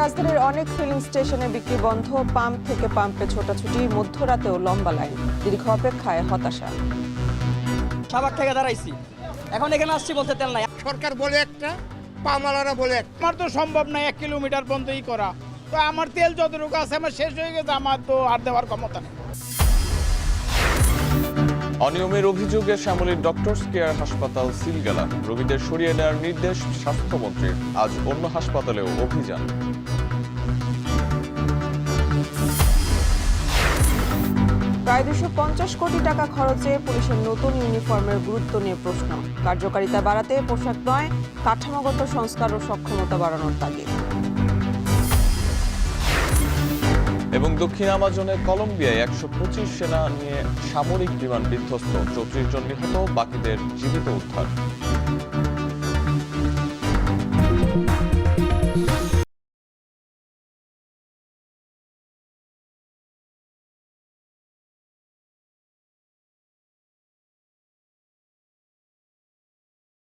রাজধানীর অনেক ফিলিং স্টেশনে বিক্রি বন্ধ, পাম্প থেকে পাম্পে ছোটাছুটি, মধ্যরাতেও লম্বা লাইন, দীর্ঘ অপেক্ষায় হতাশা। শাহবাগ থেকে দাঁড়াইছি, এখন এখানে আসছি বলতে তেল নাই। সরকার বলে একটা, পামালারা বলে একটা। আমার তো সম্ভব না 1 কিলোমিটার পর্যন্তই করা, তো আমার তেল যতটুকু আছে আমার শেষ হয়ে গেছে, আমার তো আর দেওয়ার ক্ষমতা নেই। অনিয়মের অভিযোগে শ্যামলীর ডক্টরস কেয়ার হাসপাতাল সিলগালা, রোগীদের সরিয়ে নেওয়ার নির্দেশ স্বাস্থ্যমন্ত্রীর। আজ অন্য হাসপাতালেও অভিযান। প্রায় 250 কোটি টাকা খরচে পুলিশের নতুন ইউনিফর্মের গুরুত্ব নিয়ে প্রশ্ন। কার্যকারিতা বাড়াতে পোশাক নয়, কাঠামোগত সংস্কার ও সক্ষমতা বাড়ানোর তাগিদ। এবং দক্ষিণ আমাজনে কলম্বিয়ায় 125 সেনা নিয়ে সামরিক বিমান বিধ্বস্ত, 34 জন নিহত, বাকিদের জীবিত উদ্ধার।